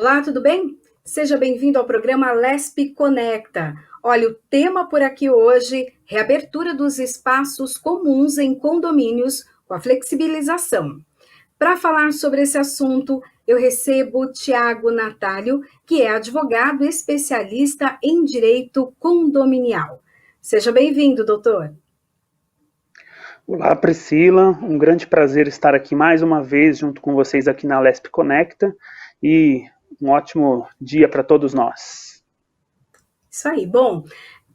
Olá, tudo bem? Seja bem-vindo ao programa Lespe Conecta. Olha, o tema por aqui hoje, reabertura dos espaços comuns em condomínios com a flexibilização. Para falar sobre esse assunto, eu recebo o Tiago Natalio, que é advogado especialista em direito condominial. Seja bem-vindo, doutor. Olá, Priscila. Um grande prazer estar aqui mais uma vez junto com vocês aqui na Lespe Conecta e um ótimo dia para todos nós. Isso aí. Bom,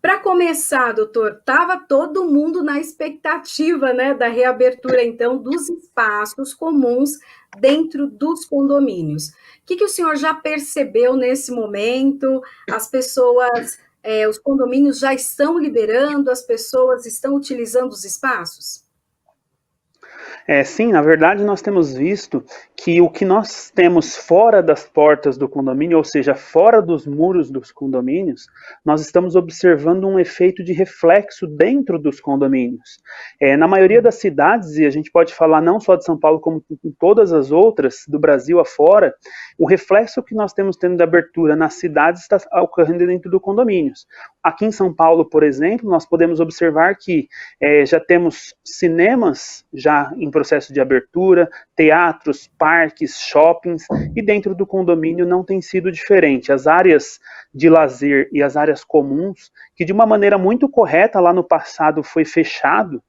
para começar, doutor, estava todo mundo na expectativa, né, da reabertura, então, dos espaços comuns dentro dos condomínios. O que o senhor já percebeu nesse momento? As pessoas, os condomínios já estão liberando, as pessoas estão utilizando os espaços? Sim, na verdade nós temos visto que o que nós temos fora das portas do condomínio, ou seja, fora dos muros dos condomínios, nós estamos observando um efeito de reflexo dentro dos condomínios. Na maioria das cidades, e a gente pode falar não só de São Paulo, como em todas as outras do Brasil afora, o reflexo que nós temos tendo de abertura nas cidades está ocorrendo dentro do condomínios. Aqui em São Paulo, por exemplo, nós podemos observar que já temos cinemas já em processo de abertura, teatros, parques, shoppings, e dentro do condomínio não tem sido diferente. As áreas de lazer e as áreas comuns, que de uma maneira muito correta lá no passado foi fechado,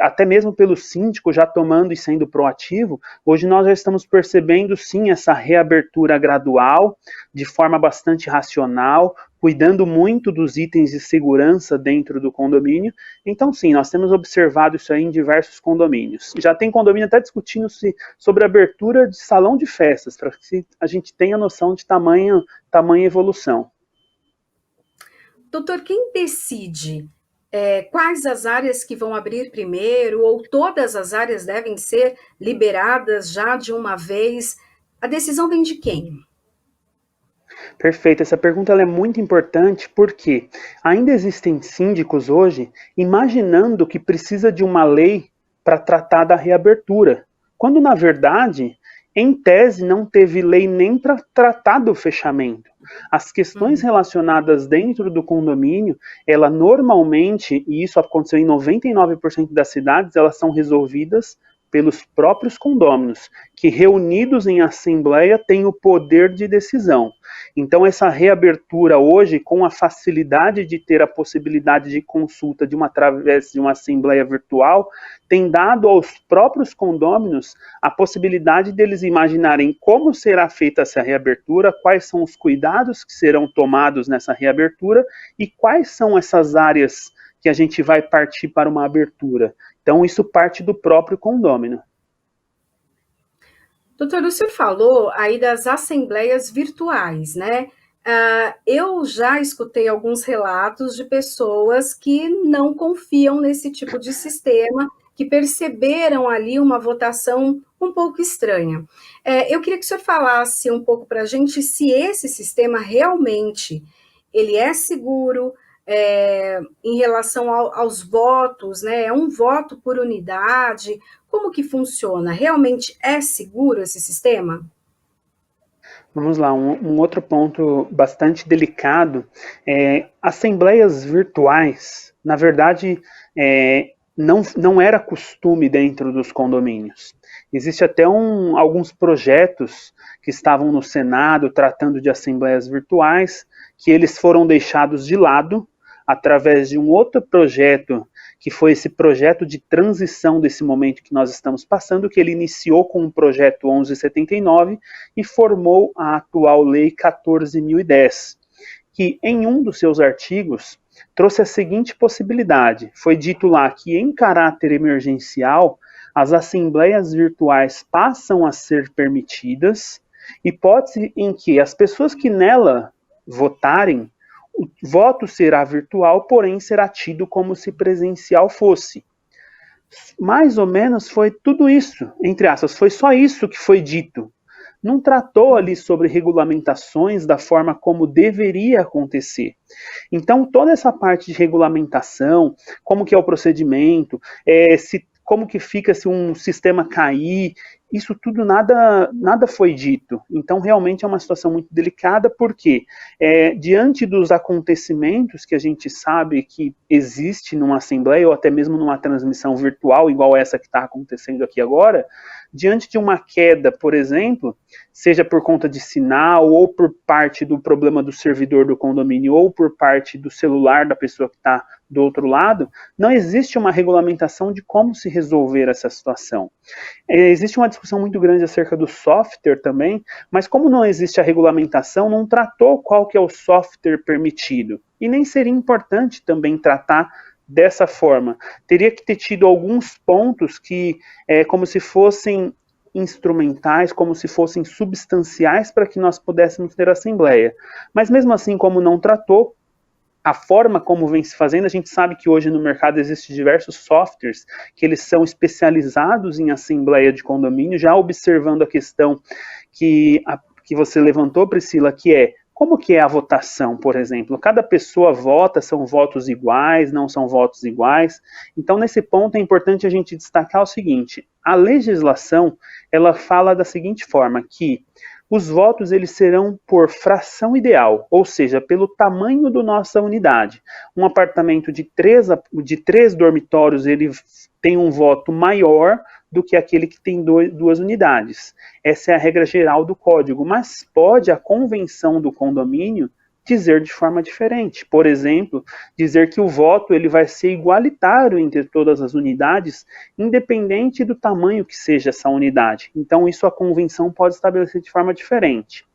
até mesmo pelo síndico já tomando e sendo proativo, hoje nós já estamos percebendo sim essa reabertura gradual, de forma bastante racional, cuidando muito dos itens de segurança dentro do condomínio. Então sim, nós temos observado isso aí em diversos condomínios. Já tem condomínio até discutindo sobre a abertura de salão de festas, para que a gente tenha noção de tamanha evolução. Doutor, quem decide quais as áreas que vão abrir primeiro, ou todas as áreas devem ser liberadas já de uma vez? A decisão vem de quem? Perfeito, essa pergunta ela é muito importante porque ainda existem síndicos hoje imaginando que precisa de uma lei para tratar da reabertura, quando na verdade, em tese, não teve lei nem para tratar do fechamento. As questões relacionadas dentro do condomínio, ela normalmente, e isso aconteceu em 99% das cidades, elas são resolvidas pelos próprios condôminos, que reunidos em assembleia têm o poder de decisão. Então essa reabertura hoje, com a facilidade de ter a possibilidade de consulta através de uma assembleia virtual, tem dado aos próprios condôminos a possibilidade deles imaginarem como será feita essa reabertura, quais são os cuidados que serão tomados nessa reabertura e quais são essas áreas que a gente vai partir para uma abertura. Então, isso parte do próprio condômino. Doutor, o senhor falou aí das assembleias virtuais, né? Eu já escutei alguns relatos de pessoas que não confiam nesse tipo de sistema, que perceberam ali uma votação um pouco estranha. Eu queria que o senhor falasse um pouco para a gente se esse sistema realmente ele é seguro, em relação aos votos, né? É um voto por unidade. Como que funciona? Realmente é seguro esse sistema? Vamos lá, um outro ponto bastante delicado assembleias virtuais, na verdade, não era costume dentro dos condomínios. Existe até alguns projetos que estavam no Senado tratando de assembleias virtuais, que eles foram deixados de lado através de um outro projeto, que foi esse projeto de transição desse momento que nós estamos passando, que ele iniciou com o projeto 1179 e formou a atual Lei 14.010, que em um dos seus artigos trouxe a seguinte possibilidade. Foi dito lá que em caráter emergencial, as assembleias virtuais passam a ser permitidas, hipótese em que as pessoas que nela votarem, o voto será virtual, porém será tido como se presencial fosse. Mais ou menos foi tudo isso, entre aspas, foi só isso que foi dito. Não tratou ali sobre regulamentações da forma como deveria acontecer. Então, toda essa parte de regulamentação, como que é o procedimento, se como que fica se um sistema cair, isso tudo nada foi dito. Então, realmente é uma situação muito delicada, porque diante dos acontecimentos que a gente sabe que existe numa assembleia, ou até mesmo numa transmissão virtual, igual essa que está acontecendo aqui agora, diante de uma queda, por exemplo, seja por conta de sinal, ou por parte do problema do servidor do condomínio, ou por parte do celular da pessoa que está do outro lado, não existe uma regulamentação de como se resolver essa situação. Existe uma discussão muito grande acerca do software também, mas como não existe a regulamentação, não tratou qual que é o software permitido. E nem seria importante também tratar dessa forma. Teria que ter tido alguns pontos que, como se fossem instrumentais, como se fossem substanciais para que nós pudéssemos ter assembleia. Mas mesmo assim, como não tratou, a forma como vem se fazendo, a gente sabe que hoje no mercado existem diversos softwares que eles são especializados em assembleia de condomínio, já observando a questão que você levantou, Priscila, que é como que é a votação, por exemplo? Cada pessoa vota, são votos iguais, não são votos iguais? Então, nesse ponto, é importante a gente destacar o seguinte, a legislação, ela fala da seguinte forma, que os votos eles serão por fração ideal, ou seja, pelo tamanho da nossa unidade. Um apartamento de três dormitórios, ele tem um voto maior do que aquele que tem duas unidades. Essa é a regra geral do código, mas pode a convenção do condomínio dizer de forma diferente. Por exemplo, dizer que o voto ele vai ser igualitário entre todas as unidades, independente do tamanho que seja essa unidade. Então, isso a convenção pode estabelecer de forma diferente.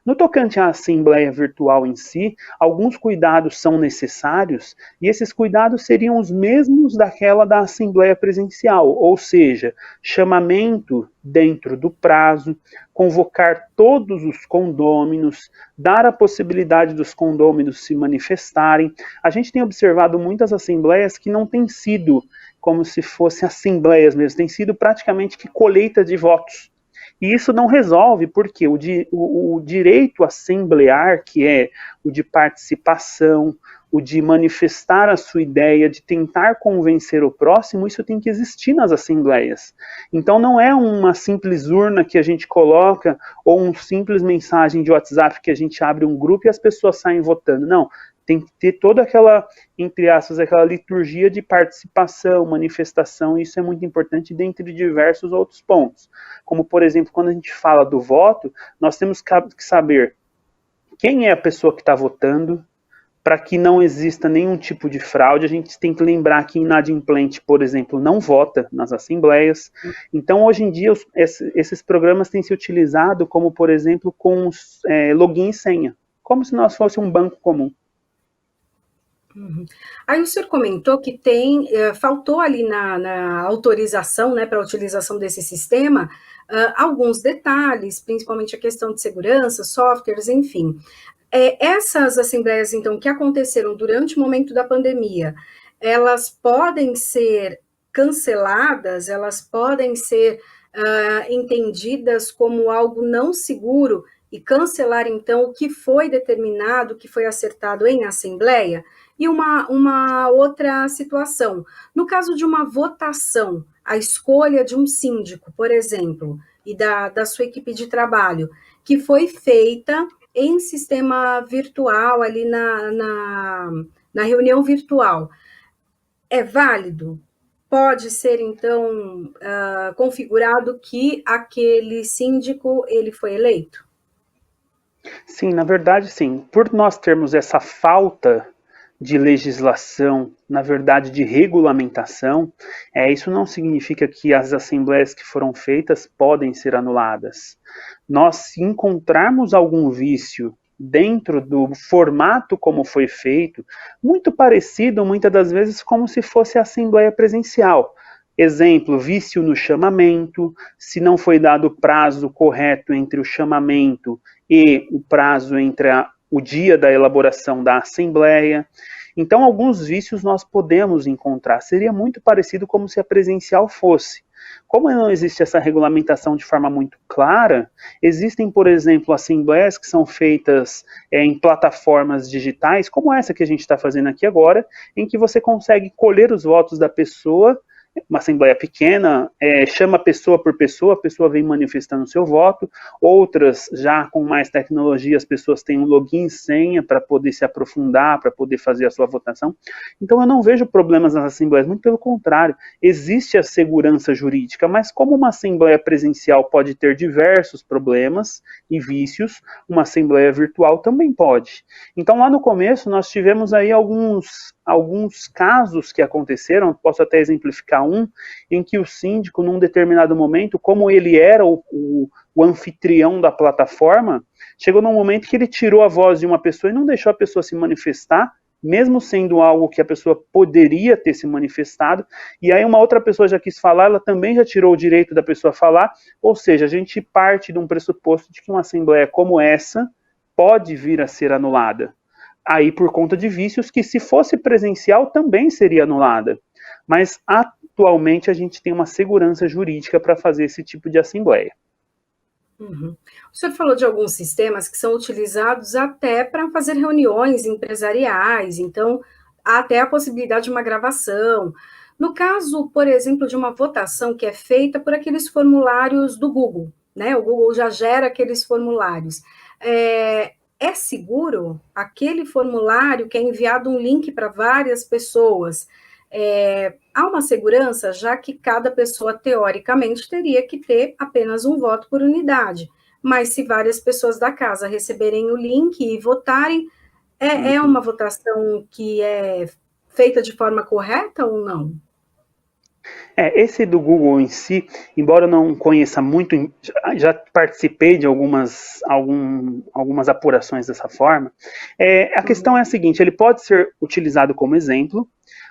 No tocante à assembleia virtual em si, alguns cuidados são necessários e esses cuidados seriam os mesmos daquela da assembleia presencial, ou seja, chamamento dentro do prazo, convocar todos os condôminos, dar a possibilidade dos condôminos se manifestarem. A gente tem observado muitas assembleias que não têm sido como se fossem assembleias mesmo, tem sido praticamente que colheita de votos. E isso não resolve, porque o direito assemblear, que é o de participação, o de manifestar a sua ideia, de tentar convencer o próximo, isso tem que existir nas assembleias. Então não é uma simples urna que a gente coloca, ou uma simples mensagem de WhatsApp que a gente abre um grupo e as pessoas saem votando. Não, tem que ter toda aquela, entre aspas, aquela liturgia de participação, manifestação, e isso é muito importante dentre diversos outros pontos. Como, por exemplo, quando a gente fala do voto, nós temos que saber quem é a pessoa que está votando, para que não exista nenhum tipo de fraude. A gente tem que lembrar que inadimplente, por exemplo, não vota nas assembleias. Então, hoje em dia, esses programas têm se utilizado como, por exemplo, com login e senha, como se nós fosse um banco comum. Uhum. Aí o senhor comentou que faltou ali na autorização, né, para a utilização desse sistema, alguns detalhes, principalmente a questão de segurança, softwares, enfim. Essas assembleias, então, que aconteceram durante o momento da pandemia, elas podem ser canceladas, elas podem ser entendidas como algo não seguro e cancelar, então, o que foi determinado, o que foi acertado em assembleia? E uma outra situação, no caso de uma votação, a escolha de um síndico, por exemplo, e da sua equipe de trabalho, que foi feita em sistema virtual, ali na reunião virtual, é válido? Pode ser, então, configurado que aquele síndico ele foi eleito? Sim, na verdade, sim. Por nós termos essa falta de legislação, na verdade, de regulamentação, isso não significa que as assembleias que foram feitas podem ser anuladas. Nós, se encontrarmos algum vício dentro do formato como foi feito, muito parecido, muitas das vezes, como se fosse a assembleia presencial. Exemplo, vício no chamamento, se não foi dado o prazo correto entre o chamamento e o prazo entre o dia da elaboração da assembleia. Então, alguns vícios nós podemos encontrar. Seria muito parecido como se a presencial fosse. Como não existe essa regulamentação de forma muito clara, existem, por exemplo, assembleias que são feitas em plataformas digitais, como essa que a gente está fazendo aqui agora, em que você consegue colher os votos da pessoa uma assembleia pequena, chama pessoa por pessoa, a pessoa vem manifestando o seu voto. Outras, já com mais tecnologia, as pessoas têm um login e senha para poder se aprofundar, para poder fazer a sua votação. Então eu não vejo problemas nas assembleias, muito pelo contrário, existe a segurança jurídica, mas como uma assembleia presencial pode ter diversos problemas e vícios, uma assembleia virtual também pode. Então lá no começo nós tivemos aí alguns casos que aconteceram, posso até exemplificar um, em que o síndico, num determinado momento, como ele era o anfitrião da plataforma, chegou num momento que ele tirou a voz de uma pessoa e não deixou a pessoa se manifestar, mesmo sendo algo que a pessoa poderia ter se manifestado, e aí uma outra pessoa já quis falar, ela também já tirou o direito da pessoa falar, ou seja, a gente parte de um pressuposto de que uma assembleia como essa pode vir a ser anulada. Aí por conta de vícios que, se fosse presencial, também seria anulada. Mas atualmente a gente tem uma segurança jurídica para fazer esse tipo de assembleia. Uhum. O senhor falou de alguns sistemas que são utilizados até para fazer reuniões empresariais, então há até a possibilidade de uma gravação. No caso, por exemplo, de uma votação que é feita por aqueles formulários do Google, né? O Google já gera aqueles formulários. É seguro aquele formulário que é enviado um link para várias pessoas? Há uma segurança, já que cada pessoa, teoricamente, teria que ter apenas um voto por unidade. Mas se várias pessoas da casa receberem o link e votarem, é uma votação que é feita de forma correta ou não? Esse do Google em si, embora eu não conheça muito, já participei de algumas apurações dessa forma, a questão é a seguinte, ele pode ser utilizado como exemplo,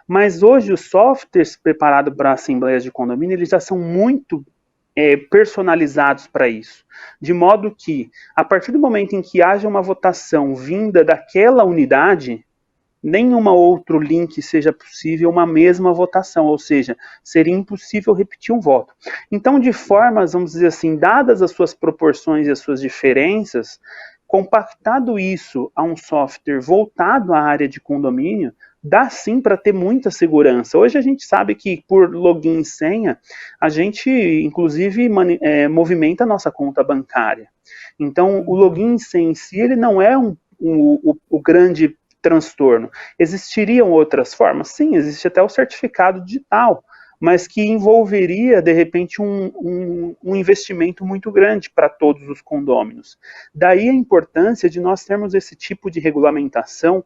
mas hoje os softwares preparados para assembleias de condomínio, eles já são muito personalizados para isso, de modo que, a partir do momento em que haja uma votação vinda daquela unidade, nenhum outro link seja possível uma mesma votação, ou seja, seria impossível repetir um voto. Então, de formas, vamos dizer assim, dadas as suas proporções e as suas diferenças, compactado isso a um software voltado à área de condomínio, dá sim para ter muita segurança. Hoje a gente sabe que por login e senha, a gente inclusive movimenta a nossa conta bancária. Então, o login e senha em si, ele não é o grande transtorno. Existiriam outras formas? Sim, existe até o certificado digital, mas que envolveria, de repente, um investimento muito grande para todos os condôminos. Daí a importância de nós termos esse tipo de regulamentação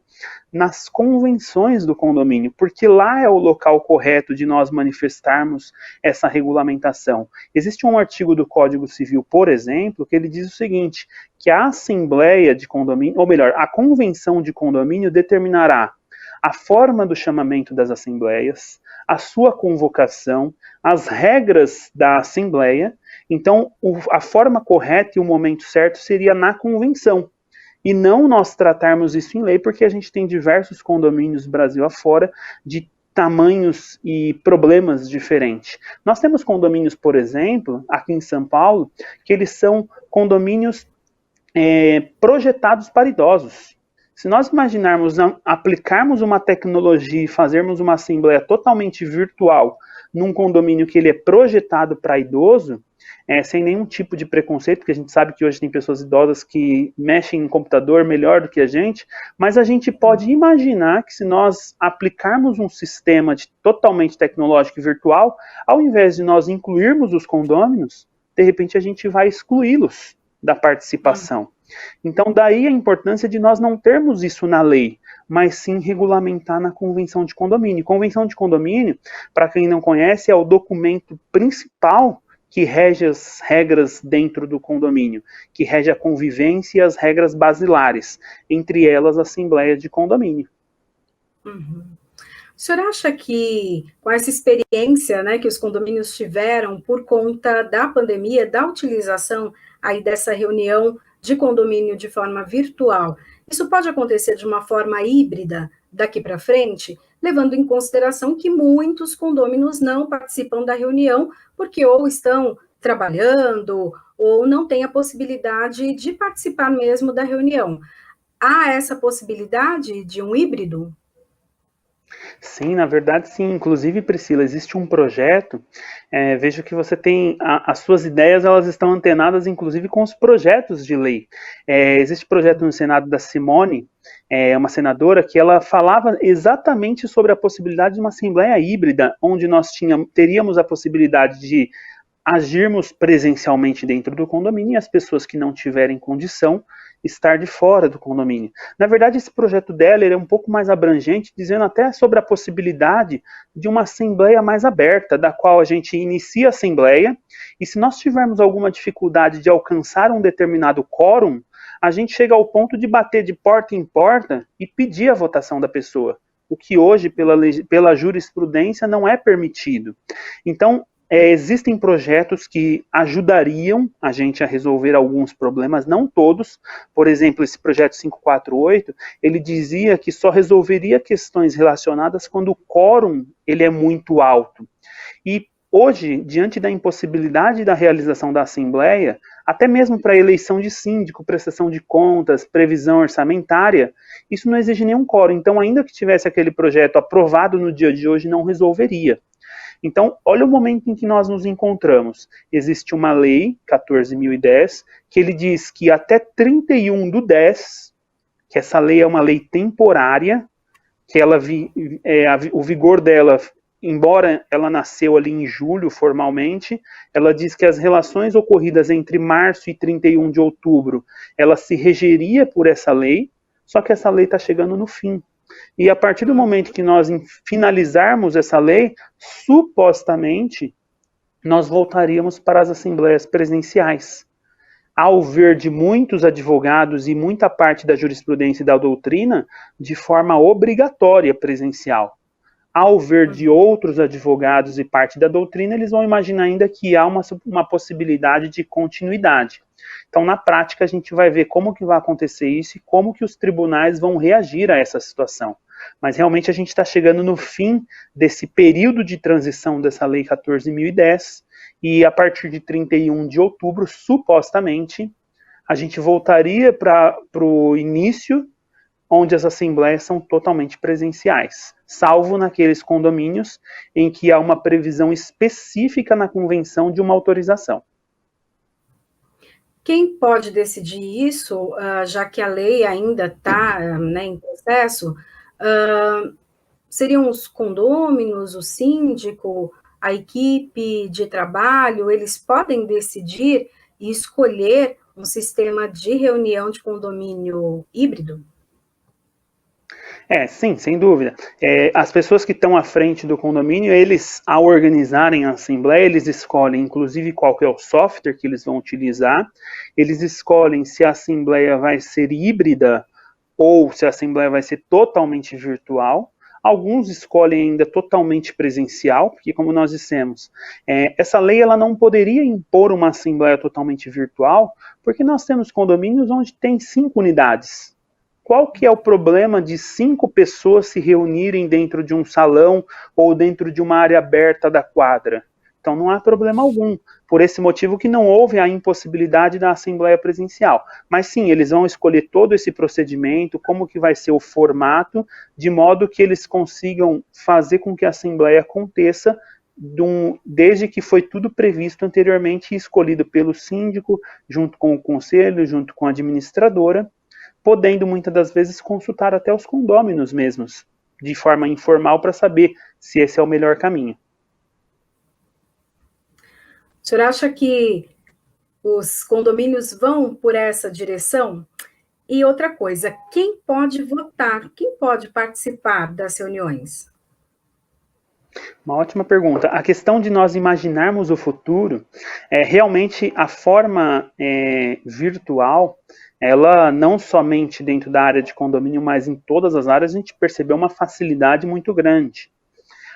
nas convenções do condomínio, porque lá é o local correto de nós manifestarmos essa regulamentação. Existe um artigo do Código Civil, por exemplo, que ele diz o seguinte, que a assembleia de condomínio, ou melhor, a convenção de condomínio determinará a forma do chamamento das assembleias, a sua convocação, as regras da assembleia. Então, a forma correta e o momento certo seria na convenção, e não nós tratarmos isso em lei, porque a gente tem diversos condomínios Brasil afora de tamanhos e problemas diferentes. Nós temos condomínios, por exemplo, aqui em São Paulo, que eles são condomínios projetados para idosos. Se nós imaginarmos aplicarmos uma tecnologia e fazermos uma assembleia totalmente virtual num condomínio que ele é projetado para idoso, sem nenhum tipo de preconceito, porque a gente sabe que hoje tem pessoas idosas que mexem em computador melhor do que a gente, mas a gente pode imaginar que se nós aplicarmos um sistema totalmente tecnológico e virtual, ao invés de nós incluirmos os condôminos, de repente a gente vai excluí-los da participação. Então, daí a importância de nós não termos isso na lei, mas sim regulamentar na convenção de condomínio. Convenção de condomínio, para quem não conhece, é o documento principal que rege as regras dentro do condomínio, que rege a convivência e as regras basilares, entre elas a assembleia de condomínio. Uhum. O senhor acha que, com essa experiência, né, que os condomínios tiveram por conta da pandemia, da utilização aí dessa reunião de condomínio de forma virtual, isso pode acontecer de uma forma híbrida daqui para frente, levando em consideração que muitos condôminos não participam da reunião porque ou estão trabalhando ou não têm a possibilidade de participar mesmo da reunião. Há essa possibilidade de um híbrido? Sim, na verdade, sim. Inclusive, Priscila, existe um projeto. Vejo que você tem as suas ideias, elas estão antenadas, inclusive, com os projetos de lei. Existe projeto no Senado da Simone, uma senadora, que ela falava exatamente sobre a possibilidade de uma assembleia híbrida, onde nós teríamos a possibilidade de agirmos presencialmente dentro do condomínio e as pessoas que não tiverem condição estar de fora do condomínio. Na verdade, esse projeto dela é um pouco mais abrangente, dizendo até sobre a possibilidade de uma assembleia mais aberta, da qual a gente inicia a assembleia, e se nós tivermos alguma dificuldade de alcançar um determinado quórum, a gente chega ao ponto de bater de porta em porta e pedir a votação da pessoa, o que hoje, pela jurisprudência, não é permitido. Então, existem projetos que ajudariam a gente a resolver alguns problemas, não todos. Por exemplo, esse projeto 548, ele dizia que só resolveria questões relacionadas quando o quórum ele é muito alto. E hoje, diante da impossibilidade da realização da Assembleia, até mesmo para eleição de síndico, prestação de contas, previsão orçamentária, isso não exige nenhum quórum. Então, ainda que tivesse aquele projeto aprovado no dia de hoje, não resolveria. Então, olha o momento em que nós nos encontramos. Existe uma lei, 14.010, que ele diz que até 31/10, que essa lei é uma lei temporária, que o vigor dela, embora ela nasceu ali em julho formalmente, ela diz que as relações ocorridas entre março e 31 de outubro, ela se regeria por essa lei, só que essa lei está chegando no fim. E a partir do momento que nós finalizarmos essa lei, supostamente, nós voltaríamos para as assembleias presenciais. Ao ver de muitos advogados e muita parte da jurisprudência e da doutrina, de forma obrigatória presencial. Ao ver de outros advogados e parte da doutrina, eles vão imaginar ainda que há uma possibilidade de continuidade. Então, na prática, a gente vai ver como que vai acontecer isso e como que os tribunais vão reagir a essa situação. Mas, realmente, a gente está chegando no fim desse período de transição dessa Lei 14.010 e, a partir de 31 de outubro, supostamente, a gente voltaria para o início, onde as assembleias são totalmente presenciais, salvo naqueles condomínios em que há uma previsão específica na convenção de uma autorização. Quem pode decidir isso, já que a lei ainda está, né, em processo, seriam os condôminos, o síndico, a equipe de trabalho, eles podem decidir e escolher um sistema de reunião de condomínio híbrido? Sim, sem dúvida. As pessoas que estão à frente do condomínio, eles, ao organizarem a assembleia, eles escolhem, inclusive, qual que é o software que eles vão utilizar, eles escolhem se a assembleia vai ser híbrida ou se a assembleia vai ser totalmente virtual. Alguns escolhem ainda totalmente presencial, porque, como nós dissemos, essa lei ela não poderia impor uma assembleia totalmente virtual, porque nós temos condomínios onde tem 5 unidades. Qual que é o problema de 5 pessoas se reunirem dentro de um salão ou dentro de uma área aberta da quadra? Então não há problema algum. Por esse motivo que não houve a impossibilidade da assembleia presencial. Mas sim, eles vão escolher todo esse procedimento, como que vai ser o formato, de modo que eles consigam fazer com que a assembleia aconteça desde que foi tudo previsto anteriormente e escolhido pelo síndico, junto com o conselho, junto com a administradora, podendo muitas das vezes consultar até os condôminos mesmos, de forma informal, para saber se esse é o melhor caminho. O senhor acha que os condomínios vão por essa direção? E outra coisa, quem pode votar? Quem pode participar das reuniões? Uma ótima pergunta. A questão de nós imaginarmos o futuro, realmente a forma virtual, ela não somente dentro da área de condomínio, mas em todas as áreas, a gente percebeu uma facilidade muito grande.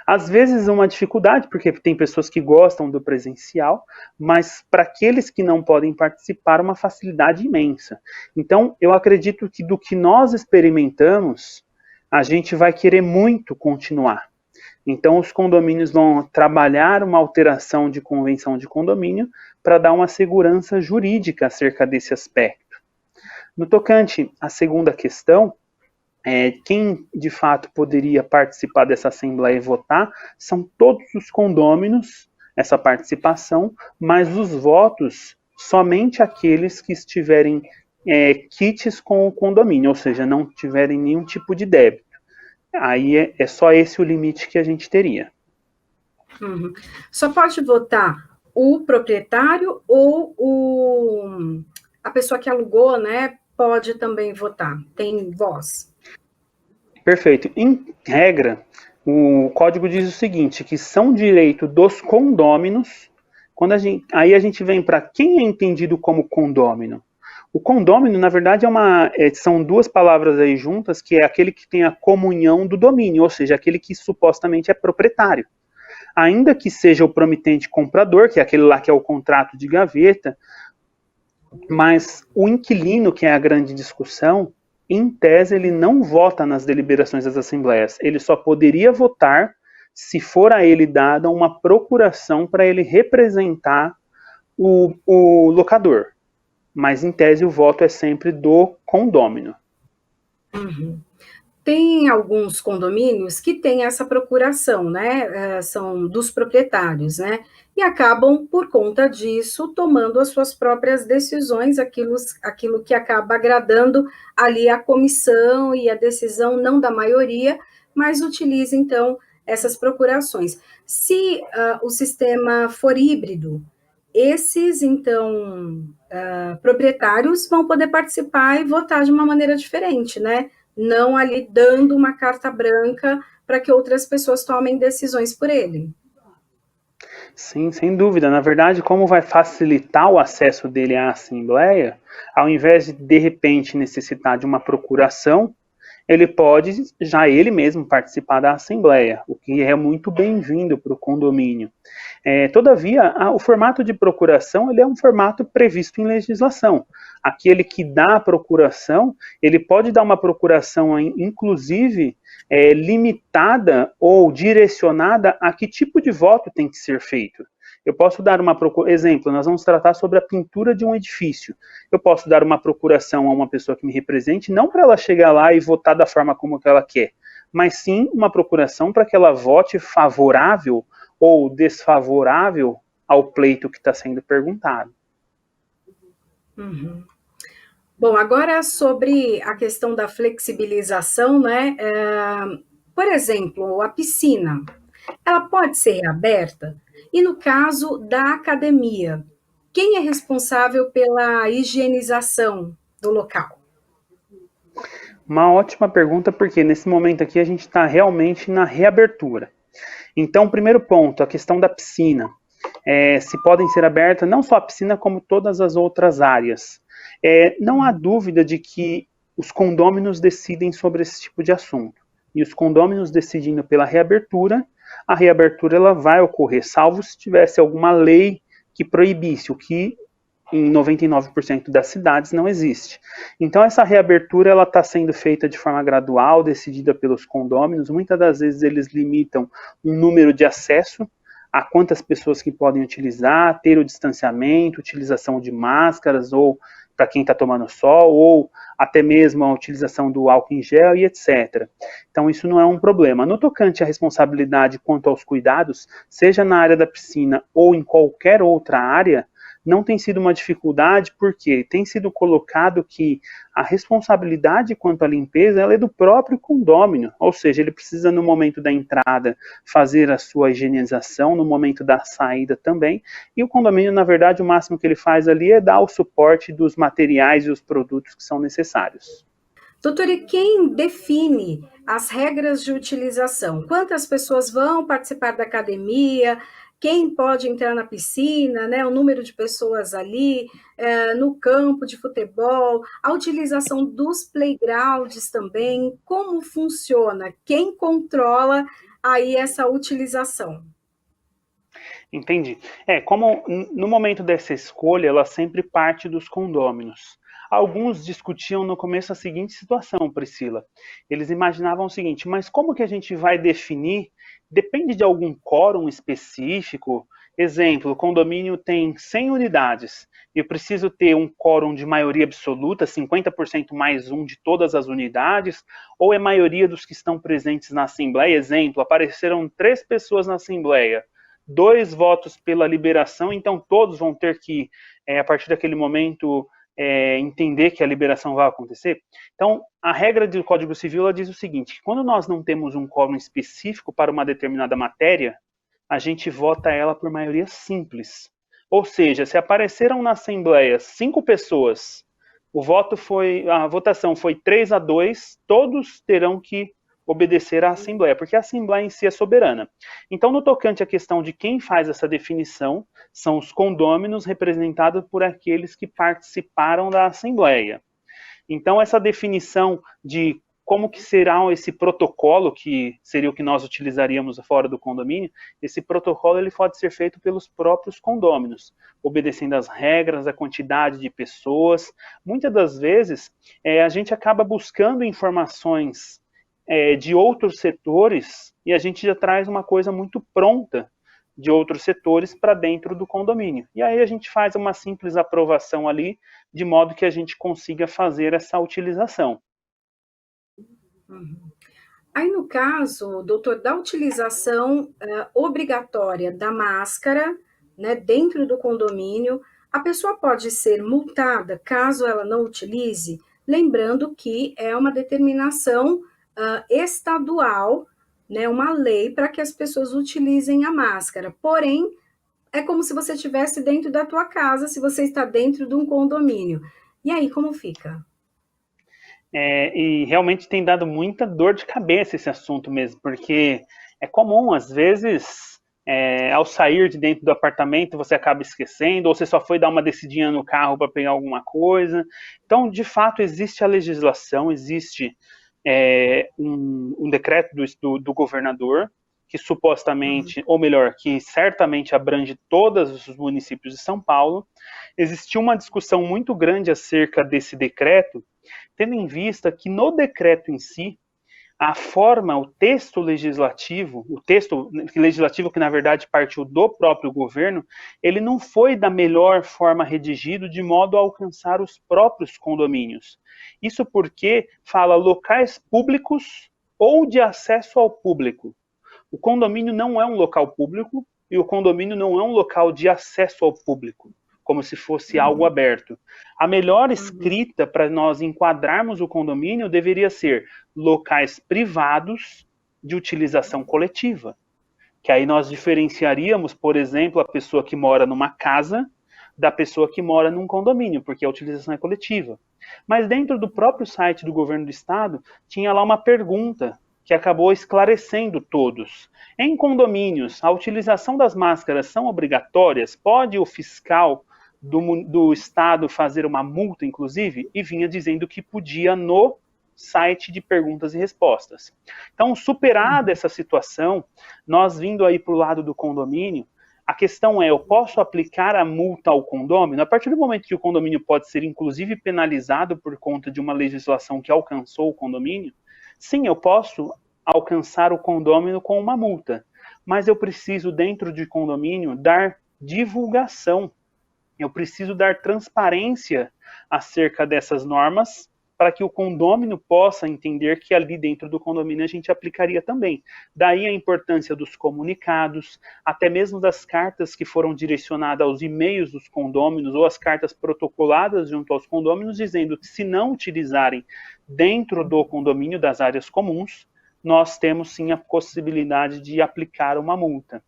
Às vezes uma dificuldade, porque tem pessoas que gostam do presencial, mas para aqueles que não podem participar, uma facilidade imensa. Então, eu acredito que do que nós experimentamos, a gente vai querer muito continuar. Então, os condomínios vão trabalhar uma alteração de convenção de condomínio para dar uma segurança jurídica acerca desse aspecto. No tocante à segunda questão, Quem de fato poderia participar dessa assembleia e votar são todos os condôminos, essa participação, mas os votos somente aqueles que estiverem quites com o condomínio, ou seja, não tiverem nenhum tipo de débito. Aí é só esse o limite que a gente teria. Uhum. Só pode votar o proprietário ou a pessoa que alugou, né, pode também votar, tem voz. Perfeito. Em regra, o código diz o seguinte, que são direito dos condôminos, aí a gente vem para quem é entendido como condômino. O condômino, na verdade, são duas palavras aí juntas, que é aquele que tem a comunhão do domínio, ou seja, aquele que supostamente é proprietário. Ainda que seja o promitente comprador, que é aquele lá que é o contrato de gaveta, mas o inquilino, que é a grande discussão, em tese ele não vota nas deliberações das assembleias. Ele só poderia votar se for a ele dada uma procuração para ele representar o locador. Mas, em tese, o voto é sempre do condômino. Uhum. Tem alguns condomínios que têm essa procuração, né? São dos proprietários, né? E acabam, por conta disso, tomando as suas próprias decisões, aquilo que acaba agradando ali a comissão e a decisão não da maioria, mas utiliza, então, essas procurações. Se o sistema for híbrido, esses, então, proprietários vão poder participar e votar de uma maneira diferente, né? Não ali dando uma carta branca para que outras pessoas tomem decisões por ele. Sim, sem dúvida. Na verdade, como vai facilitar o acesso dele à Assembleia, ao invés de repente necessitar de uma procuração, ele pode já ele mesmo participar da Assembleia, o que é muito bem-vindo para o condomínio. Todavia, o formato de procuração ele é um formato previsto em legislação. Aquele que dá a procuração, ele pode dar uma procuração, inclusive, limitada ou direcionada a que tipo de voto tem que ser feito. Eu posso dar exemplo, nós vamos tratar sobre a pintura de um edifício. Eu posso dar uma procuração a uma pessoa que me represente, não para ela chegar lá e votar da forma como ela quer, mas sim uma procuração para que ela vote favorável ou desfavorável ao pleito que está sendo perguntado. Uhum. Bom, agora sobre a questão da flexibilização, né? Por exemplo, a piscina, ela pode ser reaberta? E no caso da academia, quem é responsável pela higienização do local? Uma ótima pergunta, porque nesse momento aqui a gente está realmente na reabertura. Então, primeiro ponto, a questão da piscina. Se podem ser abertas não só a piscina, como todas as outras áreas. Não há dúvida de que os condôminos decidem sobre esse tipo de assunto. E os condôminos decidindo pela reabertura, a reabertura ela vai ocorrer, salvo se tivesse alguma lei que proibisse, o que em 99% das cidades não existe. Então essa reabertura ela está sendo feita de forma gradual, decidida pelos condôminos. Muitas das vezes eles limitam um número de acesso a quantas pessoas que podem utilizar, ter o distanciamento, utilização de máscaras ou para quem está tomando sol, ou até mesmo a utilização do álcool em gel e etc. Então isso não é um problema. No tocante à responsabilidade quanto aos cuidados, seja na área da piscina ou em qualquer outra área, não tem sido uma dificuldade, porque tem sido colocado que a responsabilidade quanto à limpeza ela é do próprio condômino, ou seja, ele precisa no momento da entrada fazer a sua higienização, no momento da saída também, e o condomínio, na verdade, o máximo que ele faz ali é dar o suporte dos materiais e os produtos que são necessários. Doutor, e quem define as regras de utilização? Quantas pessoas vão participar da academia? Quem pode entrar na piscina, né? O número de pessoas ali, no campo de futebol, a utilização dos playgrounds também, como funciona? Quem controla aí essa utilização? Entendi. Como no momento dessa escolha, ela sempre parte dos condôminos. Alguns discutiam no começo a seguinte situação, Priscila. Eles imaginavam o seguinte, mas como que a gente vai definir? Depende de algum quórum específico? Exemplo, o condomínio tem 100 unidades. Eu preciso ter um quórum de maioria absoluta, 50% mais um de todas as unidades, ou é maioria dos que estão presentes na Assembleia? Exemplo, apareceram 3 pessoas na Assembleia, 2 votos pela liberação, então todos vão ter que, a partir daquele momento, entender que a liberação vai acontecer. Então, a regra do Código Civil ela diz o seguinte: quando nós não temos um quórum específico para uma determinada matéria, a gente vota ela por maioria simples. Ou seja, se apareceram na Assembleia 5 pessoas, a votação foi 3-2, todos terão que obedecer à Assembleia, porque a Assembleia em si é soberana. Então, no tocante à questão de quem faz essa definição, são os condôminos representados por aqueles que participaram da Assembleia. Então, essa definição de como que será esse protocolo, que seria o que nós utilizaríamos fora do condomínio, esse protocolo ele pode ser feito pelos próprios condôminos, obedecendo às regras, a quantidade de pessoas. Muitas das vezes, a gente acaba buscando informações de outros setores e a gente já traz uma coisa muito pronta de outros setores para dentro do condomínio. E aí a gente faz uma simples aprovação ali, de modo que a gente consiga fazer essa utilização. Aí, no caso, doutor, da utilização obrigatória da máscara, né, dentro do condomínio, a pessoa pode ser multada caso ela não utilize, lembrando que é uma determinação estadual, né, uma lei para que as pessoas utilizem a máscara. Porém, é como se você estivesse dentro da tua casa, se você está dentro de um condomínio. E aí, como fica? E realmente tem dado muita dor de cabeça esse assunto mesmo, porque é comum, às vezes, ao sair de dentro do apartamento, você acaba esquecendo, ou você só foi dar uma descidinha no carro para pegar alguma coisa. Então, de fato, existe a legislação, existe um decreto do governador, que supostamente, ou melhor, que certamente abrange todos os municípios de São Paulo. Existiu uma discussão muito grande acerca desse decreto, tendo em vista que no decreto em si, a forma, o texto legislativo que na verdade partiu do próprio governo, ele não foi da melhor forma redigido de modo a alcançar os próprios condomínios. Isso porque fala locais públicos ou de acesso ao público. O condomínio não é um local público e o condomínio não é um local de acesso ao público, como se fosse algo aberto. A melhor escrita para nós enquadrarmos o condomínio deveria ser locais privados de utilização coletiva. Que aí nós diferenciaríamos, por exemplo, a pessoa que mora numa casa da pessoa que mora num condomínio, porque a utilização é coletiva. Mas dentro do próprio site do governo do estado, tinha lá uma pergunta que acabou esclarecendo todos. Em condomínios, a utilização das máscaras são obrigatórias? Pode o fiscal do estado fazer uma multa, inclusive? E vinha dizendo que podia no site de perguntas e respostas. Então, superada essa situação, nós vindo aí para o lado do condomínio, a questão é, eu posso aplicar a multa ao condomínio? A partir do momento que o condomínio pode ser, inclusive, penalizado por conta de uma legislação que alcançou o condomínio, sim, eu posso alcançar o condomínio com uma multa, mas eu preciso, dentro de condomínio, dar divulgação. Eu preciso dar transparência acerca dessas normas para que o condômino possa entender que ali dentro do condomínio a gente aplicaria também. Daí a importância dos comunicados, até mesmo das cartas que foram direcionadas aos e-mails dos condôminos ou as cartas protocoladas junto aos condôminos, dizendo que se não utilizarem dentro do condomínio das áreas comuns, nós temos sim a possibilidade de aplicar uma multa.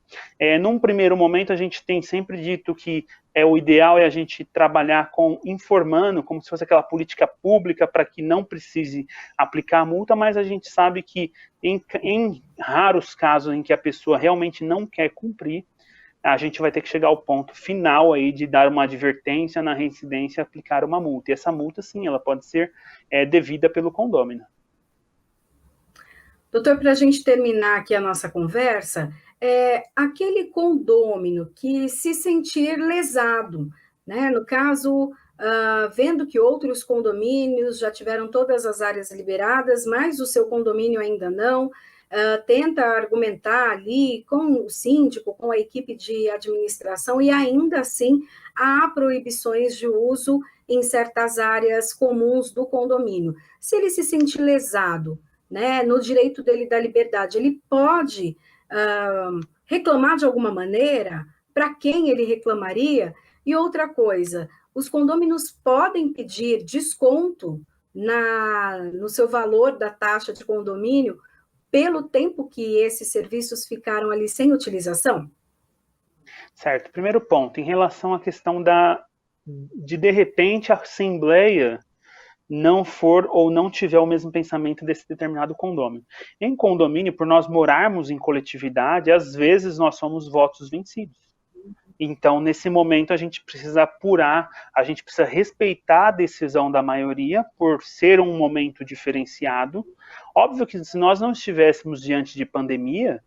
Num primeiro momento, a gente tem sempre dito que o ideal é a gente trabalhar informando, como se fosse aquela política pública para que não precise aplicar a multa, mas a gente sabe que em raros casos em que a pessoa realmente não quer cumprir, a gente vai ter que chegar ao ponto final aí de dar uma advertência na reincidência e aplicar uma multa. E essa multa, sim, ela pode ser devida pelo condômino. Doutor, para a gente terminar aqui a nossa conversa, aquele condômino que se sentir lesado, né? No caso, vendo que outros condomínios já tiveram todas as áreas liberadas, mas o seu condomínio ainda não, tenta argumentar ali com o síndico, com a equipe de administração, e ainda assim há proibições de uso em certas áreas comuns do condomínio. Se ele se sentir lesado, né, no direito dele da liberdade, ele pode reclamar de alguma maneira? Para quem ele reclamaria? E outra coisa, os condôminos podem pedir desconto no seu valor da taxa de condomínio pelo tempo que esses serviços ficaram ali sem utilização? Certo. Primeiro ponto, em relação à questão de repente a assembleia não for ou não tiver o mesmo pensamento desse determinado condômino. Em condomínio, por nós morarmos em coletividade, às vezes nós somos votos vencidos. Então, nesse momento, a gente precisa apurar, a gente precisa respeitar a decisão da maioria, por ser um momento diferenciado. Óbvio que se nós não estivéssemos diante de pandemia,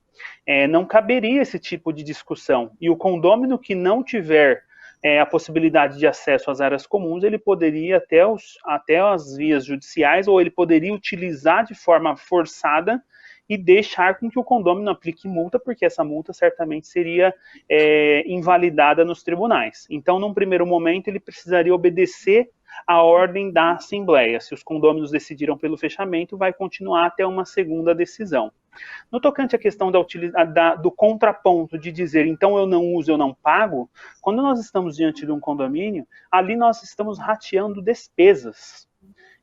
não caberia esse tipo de discussão. E o condômino que não tiver a possibilidade de acesso às áreas comuns, ele poderia até as vias judiciais, ou ele poderia utilizar de forma forçada e deixar com que o condômino aplique multa, porque essa multa certamente seria invalidada nos tribunais. Então, num primeiro momento, ele precisaria obedecer a ordem da Assembleia. Se os condôminos decidiram pelo fechamento, vai continuar até uma segunda decisão. No tocante à questão do contraponto de dizer, então eu não uso, eu não pago, quando nós estamos diante de um condomínio, ali nós estamos rateando despesas.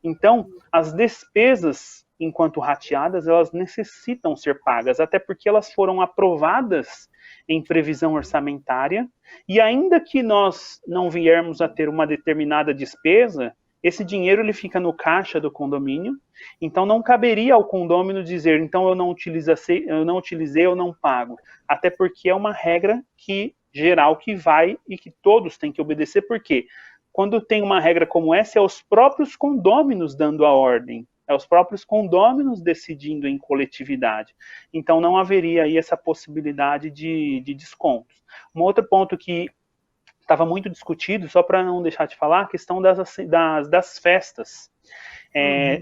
Então, as despesas, enquanto rateadas, elas necessitam ser pagas, até porque elas foram aprovadas em previsão orçamentária, e ainda que nós não viermos a ter uma determinada despesa, esse dinheiro ele fica no caixa do condomínio, então não caberia ao condômino dizer, então eu não utilizei, eu não pago, até porque é uma regra geral que vai e que todos têm que obedecer, porque quando tem uma regra como essa, é os próprios condôminos dando a ordem, é os próprios condôminos decidindo em coletividade. Então não haveria aí essa possibilidade de descontos. Um outro ponto que estava muito discutido, só para não deixar de falar, a questão das festas.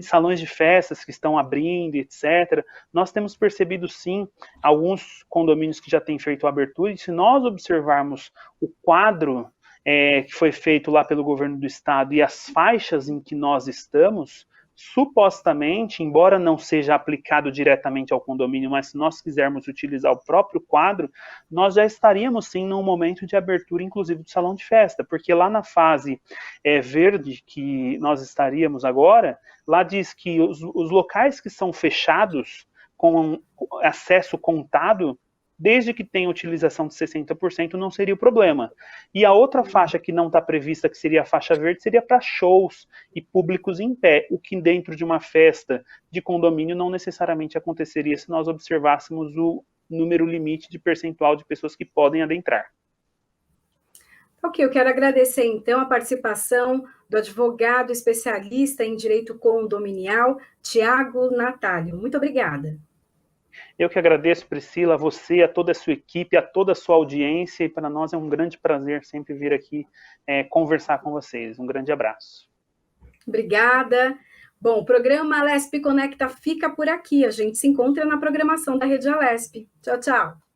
Salões de festas que estão abrindo, etc. Nós temos percebido, sim, alguns condomínios que já têm feito a abertura, e se nós observarmos o quadro que foi feito lá pelo governo do estado e as faixas em que nós estamos, supostamente, embora não seja aplicado diretamente ao condomínio, mas se nós quisermos utilizar o próprio quadro, nós já estaríamos sim num momento de abertura, inclusive do salão de festa, porque lá na fase verde que nós estaríamos agora, lá diz que os locais que são fechados com acesso contado, desde que tenha utilização de 60%, não seria o problema. E a outra faixa que não está prevista, que seria a faixa verde, seria para shows e públicos em pé, o que dentro de uma festa de condomínio não necessariamente aconteceria se nós observássemos o número limite de percentual de pessoas que podem adentrar. Ok, eu quero agradecer, então, a participação do advogado especialista em direito condominial, Tiago Natalio. Muito obrigada. Eu que agradeço, Priscila, a você, a toda a sua equipe, a toda a sua audiência, e para nós é um grande prazer sempre vir aqui conversar com vocês. Um grande abraço. Obrigada. Bom, o programa Alesp Conecta fica por aqui. A gente se encontra na programação da Rede Alesp. Tchau, tchau.